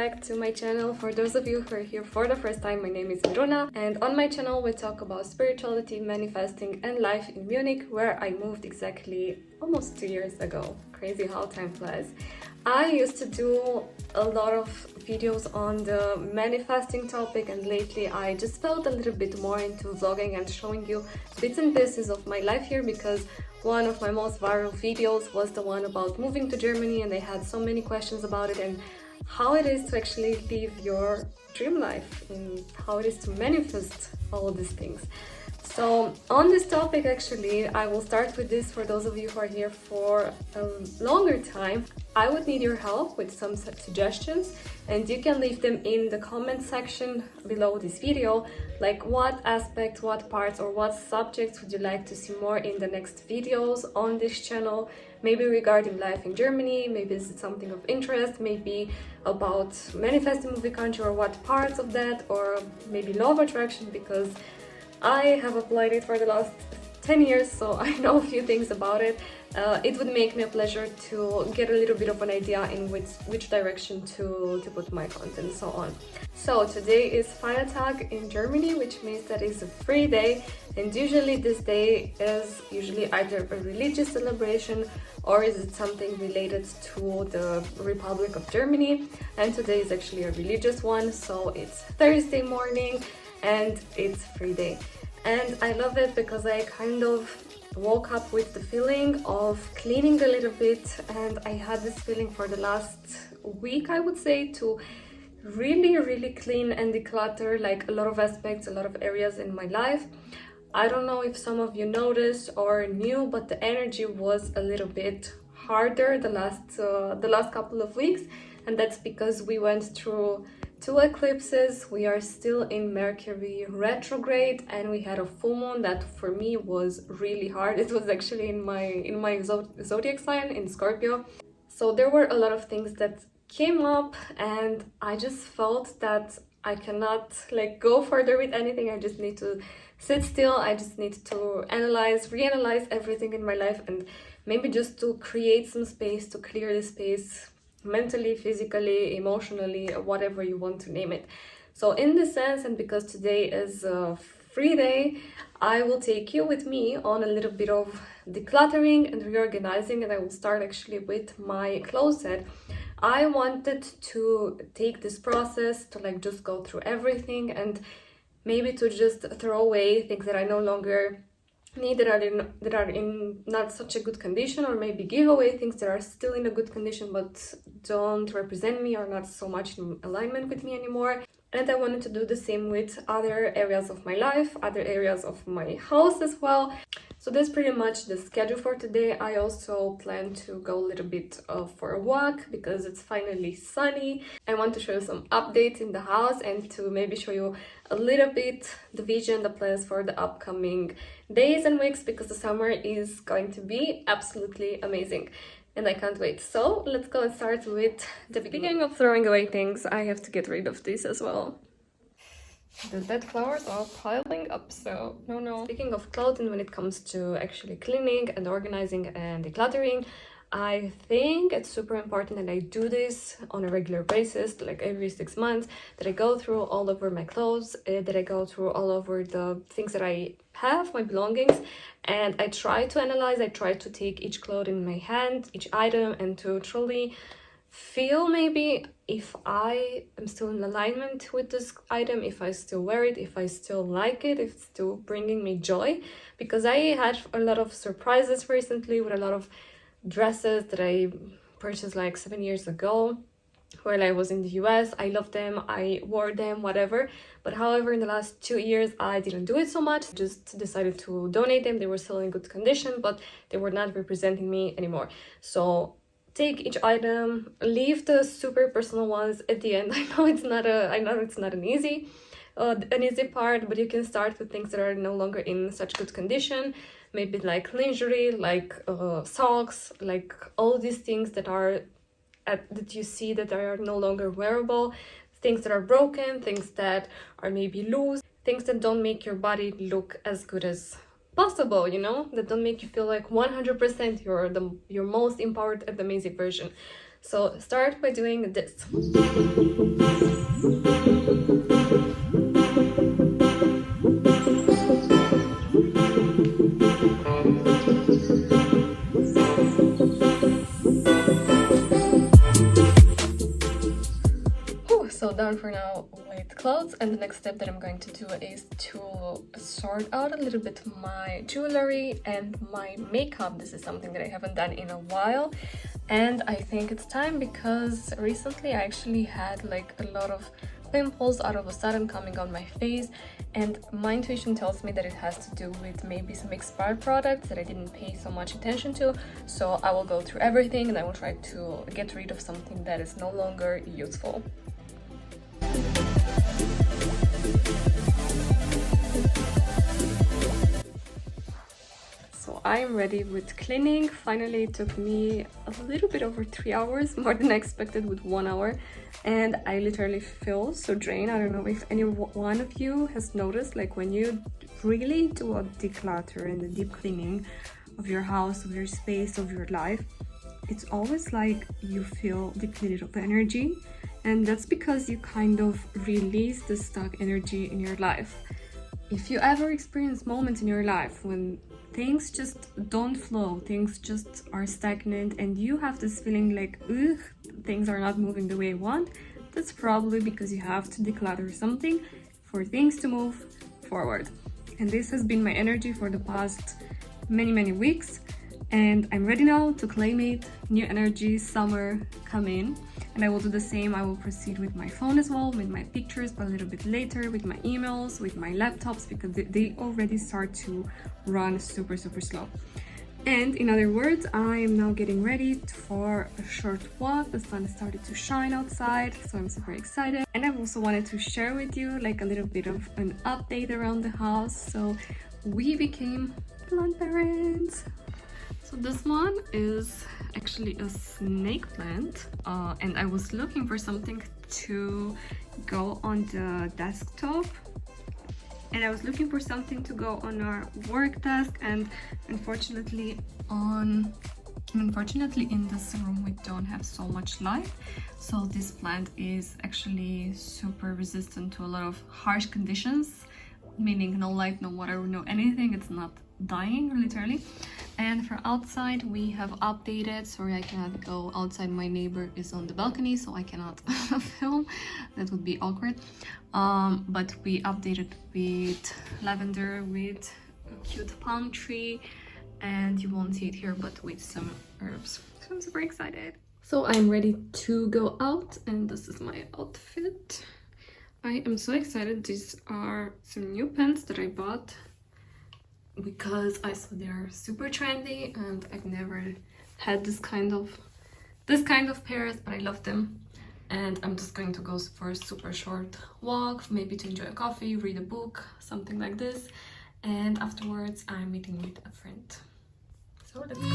back to my channel. For those of you who are here for the first time, my name is Miruna, and on my channel we talk about spirituality, manifesting and life in Munich, where I moved exactly almost 2 years ago. Crazy how time flies. I used to do a lot of videos on the manifesting topic, and lately I just felt a little bit more into vlogging and showing you bits and pieces of my life here, because one of my most viral videos was the one about moving to Germany, and I had so many questions about it and how it is to actually live your dream life and how it is to manifest all these things. So on this topic, actually, I will start with this for those of you who are here for a longer time. I would need your help with some suggestions, and you can leave them in the comment section below this video, like what aspects, what parts or what subjects would you like to see more in the next videos on this channel, maybe regarding life in Germany, maybe is it something of interest, maybe about manifesting movie country or what parts of that, or maybe law of attraction, because I have applied it for the last 10 years, so I know a few things about it. It would make me a pleasure to get a little bit of an idea in which direction to put my content and so on. So today is Feiertag in Germany, which means that it's a free day, and usually this day is usually either a religious celebration or is it something related to the Republic of Germany, and today is actually a religious one, so it's Thursday morning and it's free day. And I love it because I kind of woke up with the feeling of cleaning a little bit, and I had this feeling for the last week, I would say, to really clean and declutter like a lot of aspects, a lot of areas in my life. I don't know if some of you noticed or knew, but the energy was a little bit harder the last couple of weeks, and that's because we went through 2 eclipses. We are still in Mercury retrograde, and we had a full moon that for me was really hard. It was actually in my zodiac sign, in Scorpio. So there were a lot of things that came up, and I just felt that I cannot like go further with anything. I just need to sit still. I just need to reanalyze everything in my life, and maybe just to create some space, to clear the space mentally, physically, emotionally, whatever you want to name it. So in this sense, and because today is a free day, I will take you with me on a little bit of decluttering and reorganizing, and I will start actually with my closet. I wanted to take this process to like just go through everything and maybe to just throw away things that I no longer need, that are in not such a good condition, or maybe give away things that are still in a good condition but don't represent me or not so much in alignment with me anymore. And I wanted to do the same with other areas of my life, other areas of my house as well. So that's pretty much the schedule for today. I also plan to go a little bit for a walk because it's finally sunny. I want to show you some updates in the house and to maybe show you a little bit the vision, the plans for the upcoming days and weeks, because the summer is going to be absolutely amazing and I can't wait. So let's go and start with the beginning of throwing away things. I have to get rid of this as well. The dead flowers are piling up, so no. Speaking of clothing, when it comes to actually cleaning and organizing and decluttering, I think it's super important, and I do this on a regular basis, like every 6 months, that I go through all over my clothes, that I go through all over the things that I have, my belongings, and I try to analyze, I try to take each cloth in my hand, each item, and to truly feel maybe if I am still in alignment with this item, if I still wear it, if I still like it, if it's still bringing me joy. Because I had a lot of surprises recently with a lot of dresses that I purchased like 7 years ago while I was in the US. I loved them, I wore them, whatever. But however, in the last 2 years, I didn't do it so much. Just decided to donate them. They were still in good condition, but they were not representing me anymore. So take each item, leave the super personal ones at the end. I know it's not an easy part, but you can start with things that are no longer in such good condition, maybe like lingerie, like socks, like all these things that you see that are no longer wearable, things that are broken, things that are maybe loose, things that don't make your body look as good as possible, that don't make you feel like 100% you're your most empowered and amazing version. So start by doing this. So done for now with clothes, and the next step that I'm going to do is to sort out a little bit my jewelry and my makeup. This is something that I haven't done in a while, and I think it's time because recently I actually had like a lot of pimples out of a sudden coming on my face, and my intuition tells me that it has to do with maybe some expired products that I didn't pay so much attention to. So I will go through everything and I will try to get rid of something that is no longer useful. So I'm ready with cleaning. Finally, it took me a little bit over 3 hours, more than I expected with 1 hour, and I literally feel so drained. I don't know if any one of you has noticed, like when you really do a declutter and a deep cleaning of your house, of your space, of your life, it's always like you feel depleted of energy, and that's because you kind of release the stuck energy in your life. If you ever experience moments in your life when things just don't flow, things just are stagnant, and you have this feeling like, ugh, things are not moving the way you want, that's probably because you have to declutter something for things to move forward. And this has been my energy for the past many weeks, and I'm ready now to claim it. New energy, summer come in, and I will do the same. I will proceed with my phone as well, with my pictures, but a little bit later, with my emails, with my laptops, because they already start to run super slow. And in other words, I am now getting ready for a short walk. The sun started to shine outside, so I'm super excited. And I also wanted to share with you like a little bit of an update around the house. So we became plant parents. So this one is actually a snake plant, and I was looking for something to go on the desktop, and I was looking for something to go on our work desk, and unfortunately in this room we don't have so much light. So this plant is actually super resistant to a lot of harsh conditions, meaning no light, no water, no anything. It's not dying literally. And for outside we have updated. Sorry, I cannot go outside. My neighbor is on the balcony, so I cannot film. That would be awkward. But we updated with lavender, with a cute palm tree, and you won't see it here, but with some herbs. So I'm super excited. So I'm ready to go out, and this is my outfit. I am so excited. These are some new pants that I bought because I saw they are super trendy, and I've never had this kind of pairs, but I love them. And I'm just going to go for a super short walk, maybe to enjoy a coffee, read a book, something like this. And afterwards I'm meeting with a friend. So let's go.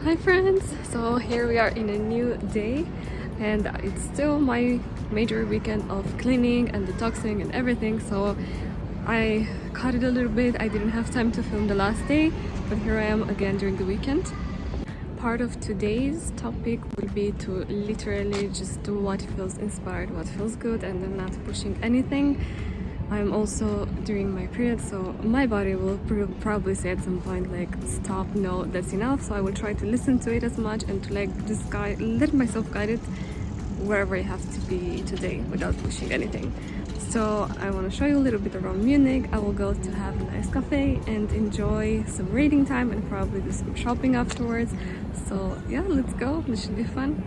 Hi friends, so here we are in a new day, and it's still my major weekend of cleaning and detoxing and everything. So I cut it a little bit. I didn't have time to film the last day, but here I am again during the weekend. Part of today's topic will be to literally just do what feels inspired, what feels good, and then not pushing anything. I'm also during my period, so my body will probably say at some point like, stop, no, that's enough. So I will try to listen to it as much and to like just let myself guide it wherever I have to be today without pushing anything. So I want to show you a little bit around Munich. I will go to have a nice cafe and enjoy some reading time and probably do some shopping afterwards. So yeah, let's go. This should be fun.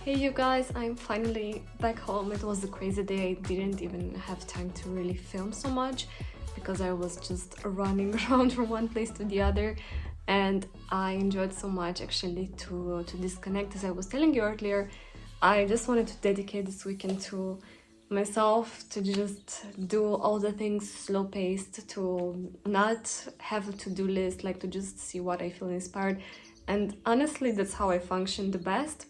Hey you guys, I'm finally back home. It was a crazy day. I didn't even have time to really film so much because I was just running around from one place to the other, and I enjoyed so much actually to disconnect. As I was telling you earlier, I just wanted to dedicate this weekend to myself, to just do all the things slow paced, to not have a to-do list, like to just see what I feel inspired. And honestly, that's how I function the best.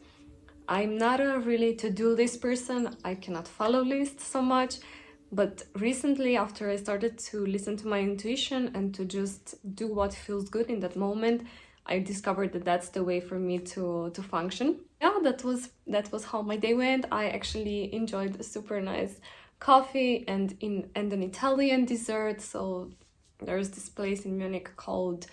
I'm not a really to-do list person. I cannot follow lists so much, but recently, after I started to listen to my intuition and to just do what feels good in that moment, I discovered that that's the way for me to function. Yeah, that was how my day went. I actually enjoyed a super nice coffee and an Italian dessert. So there's this place in Munich called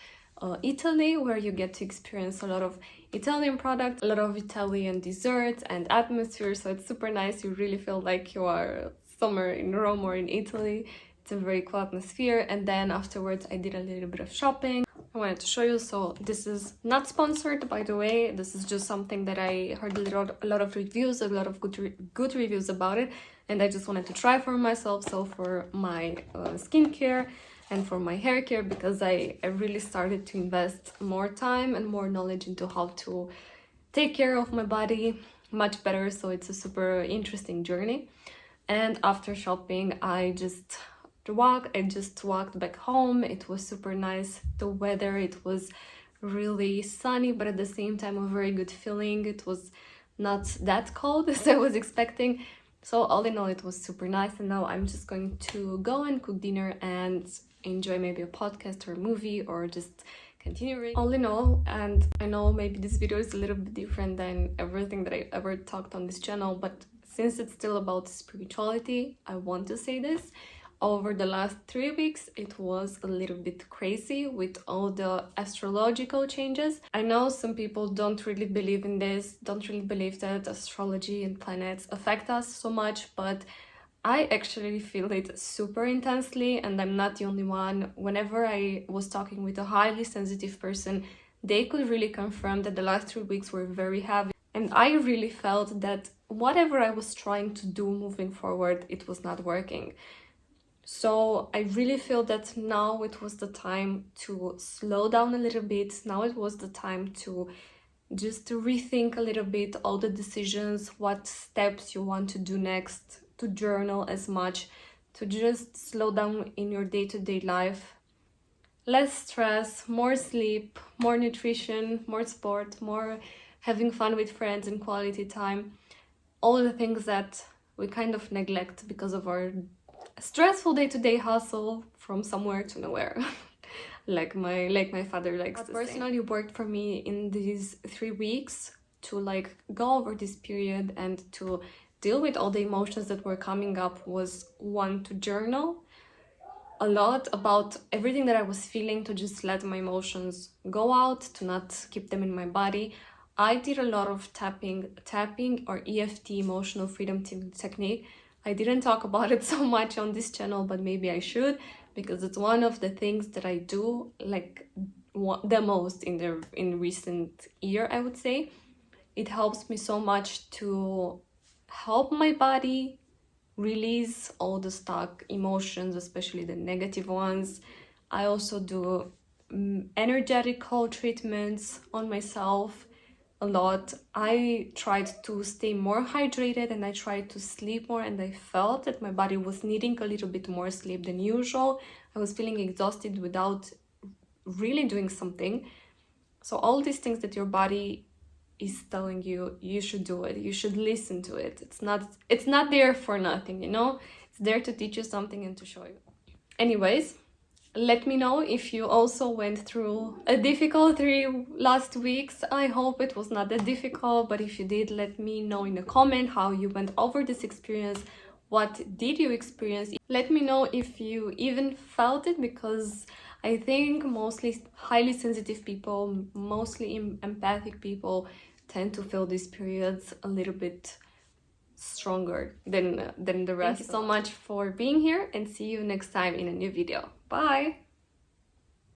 Italy, where you get to experience a lot of Italian products, a lot of Italian desserts and atmosphere. So it's super nice. You really feel like you are somewhere in Rome or in Italy. It's a very cool atmosphere. And then afterwards, I did a little bit of shopping. I wanted to show you. So this is not sponsored, by the way. This is just something that I heard a lot of reviews, a lot of good reviews about it, and I just wanted to try for myself. So for my skincare and for my hair care, because I really started to invest more time and more knowledge into how to take care of my body much better. So it's a super interesting journey. And after shopping, I just walked back home. It was super nice, the weather. It was really sunny, but at the same time a very good feeling. It was not that cold as I was expecting. So all in all, it was super nice. And now I'm just going to go and cook dinner and enjoy maybe a podcast or a movie, or just continue reading. All in all, and I know maybe this video is a little bit different than everything that I ever talked on this channel, but since it's still about spirituality, I want to say this. Over the last 3 weeks, it was a little bit crazy with all the astrological changes. I know some people don't really believe in this, don't really believe that astrology and planets affect us so much, but I actually feel it super intensely, and I'm not the only one. Whenever I was talking with a highly sensitive person, they could really confirm that the last 3 weeks were very heavy. And I really felt that whatever I was trying to do moving forward, it was not working. So I really feel that now it was the time to slow down a little bit. Now it was the time to just to rethink a little bit all the decisions, what steps you want to do next, to journal as much, to just slow down in your day-to-day life. Less stress, more sleep, more nutrition, more sport, more having fun with friends and quality time. All the things that we kind of neglect because of our stressful day-to-day hustle from somewhere to nowhere. like my father likes to say. Personally worked for me in these 3 weeks to like go over this period and to deal with all the emotions that were coming up was, one, to journal, a lot about everything that I was feeling, to just let my emotions go out, to not keep them in my body. I did a lot of tapping or EFT, emotional freedom technique. I didn't talk about it so much on this channel, but maybe I should, because it's one of the things that I do like the most in recent year, I would say. It helps me so much to help my body release all the stuck emotions, especially the negative ones. I also do energetical treatments on myself a lot. I tried to stay more hydrated and I tried to sleep more, and I felt that my body was needing a little bit more sleep than usual. I was feeling exhausted without really doing something. So all these things that your body is telling you, you should do it, you should listen to it. It's not there for nothing, you know. It's there to teach you something and to show you. Anyways, let me know if you also went through a difficult 3 last weeks. I hope it was not that difficult, but if you did, let me know in a comment how you went over this experience. What did you experience? Let me know if you even felt it, because I think mostly highly sensitive people, mostly empathic people, tend to feel these periods a little bit stronger than the rest. Thank you so much for being here, and see you next time in a new video. Bye!